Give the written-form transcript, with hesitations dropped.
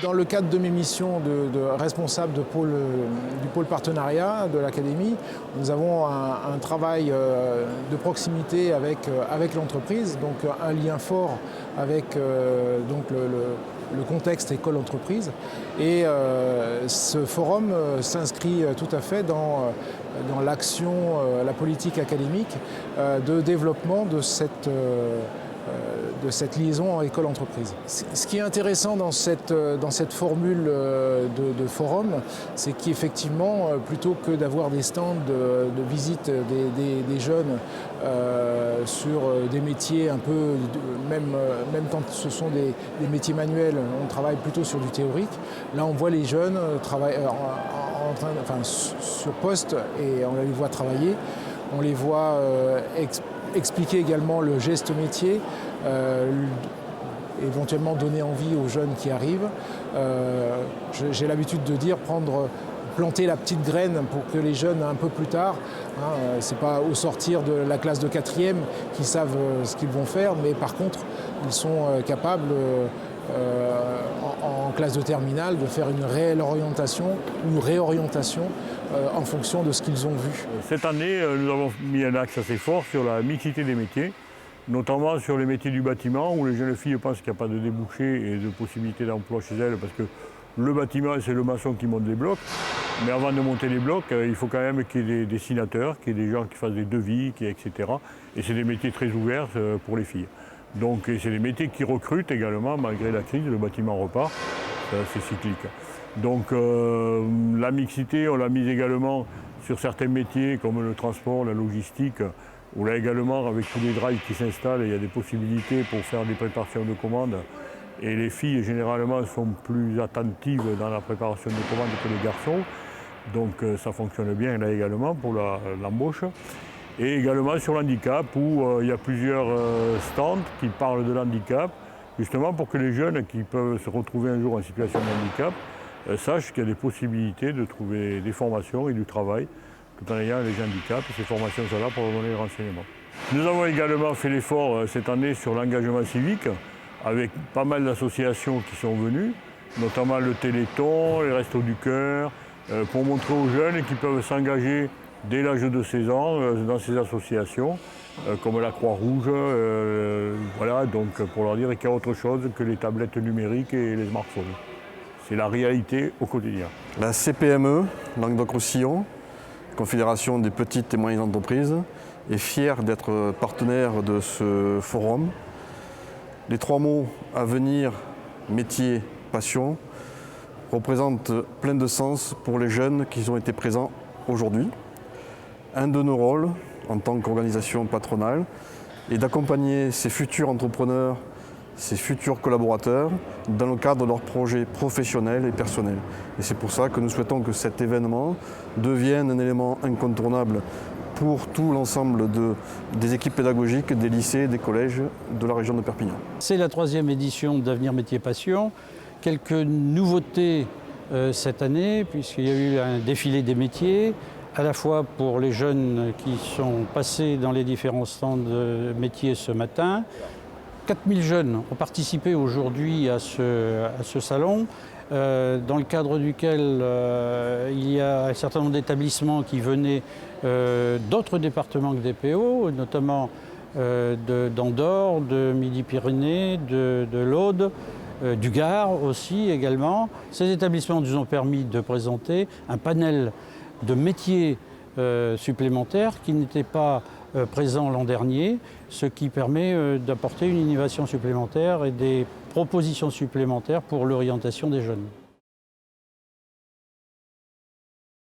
Dans le cadre de mes missions de responsable du pôle partenariat de l'Académie, nous avons un travail de proximité avec l'entreprise, donc un lien fort avec donc le contexte école-entreprise. Et ce forum s'inscrit tout à fait dans l'action, la politique académique de développement de cette liaison école-entreprise. Ce qui est intéressant dans cette formule de forum, c'est qu'effectivement, plutôt que d'avoir des stands de visite des jeunes sur des métiers un peu, même quand ce sont des métiers manuels, on travaille plutôt sur du théorique. Là, on voit les jeunes travailler sur poste et on les voit travailler. On les voit expliquer également le geste métier, éventuellement donner envie aux jeunes qui arrivent. J'ai l'habitude de dire planter la petite graine pour que les jeunes un peu plus tard, c'est pas au sortir de la classe de 4e qu'ils savent ce qu'ils vont faire, mais par contre ils sont capables en classe de terminale de faire une réelle orientation ou réorientation en fonction de ce qu'ils ont vu. Cette année, nous avons mis un axe assez fort sur la mixité des métiers, notamment sur les métiers du bâtiment où les jeunes filles pensent qu'il n'y a pas de débouchés et de possibilités d'emploi chez elles parce que le bâtiment, c'est le maçon qui monte les blocs. Mais avant de monter les blocs, il faut quand même qu'il y ait des dessinateurs, qu'il y ait des gens qui fassent des devis, etc. Et c'est des métiers très ouverts pour les filles. Donc c'est des métiers qui recrutent également, malgré la crise, le bâtiment repart, c'est cyclique. Donc la mixité, on l'a mise également sur certains métiers comme le transport, la logistique, où là également, avec tous les drives qui s'installent, il y a des possibilités pour faire des préparations de commandes. Et les filles, généralement, sont plus attentives dans la préparation de commandes que les garçons. Donc ça fonctionne bien là également pour l'embauche. Et également sur l'handicap, où il y a plusieurs stands qui parlent de l'handicap, justement pour que les jeunes qui peuvent se retrouver un jour en situation de handicap sachent qu'il y a des possibilités de trouver des formations et du travail tout en ayant les handicaps. Ces formations sont là pour donner les renseignements. Nous avons également fait l'effort cette année sur l'engagement civique, avec pas mal d'associations qui sont venues, notamment le Téléthon, les Restos du Cœur, pour montrer aux jeunes qu'ils peuvent s'engager dès l'âge de 16 ans dans ces associations, comme la Croix-Rouge, voilà, donc pour leur dire qu'il y a autre chose que les tablettes numériques et les smartphones. C'est la réalité au quotidien. La CPME, Languedoc-Roussillon, Confédération des petites et moyennes entreprises, est fière d'être partenaire de ce forum. Les 3 mots avenir, métier, passion représentent plein de sens pour les jeunes qui ont été présents aujourd'hui. Un de nos rôles en tant qu'organisation patronale est d'accompagner ces futurs entrepreneurs, ces futurs collaborateurs dans le cadre de leurs projets professionnels et personnels. Et c'est pour ça que nous souhaitons que cet événement devienne un élément incontournable pour tout l'ensemble des équipes pédagogiques, des lycées, des collèges de la région de Perpignan. C'est la 3e édition d'Avenir Métier Passion. Quelques nouveautés cette année, puisqu'il y a eu un défilé des métiers, à la fois pour les jeunes qui sont passés dans les différents stands de métiers ce matin. 4000 jeunes ont participé aujourd'hui à ce salon, dans le cadre duquel il y a un certain nombre d'établissements qui venaient d'autres départements que DPO, notamment d'Andorre, de Midi-Pyrénées, de l'Aude, du Gard aussi également. Ces établissements nous ont permis de présenter un panel de métiers supplémentaires qui n'étaient pas présents l'an dernier, ce qui permet d'apporter une innovation supplémentaire et des propositions supplémentaires pour l'orientation des jeunes.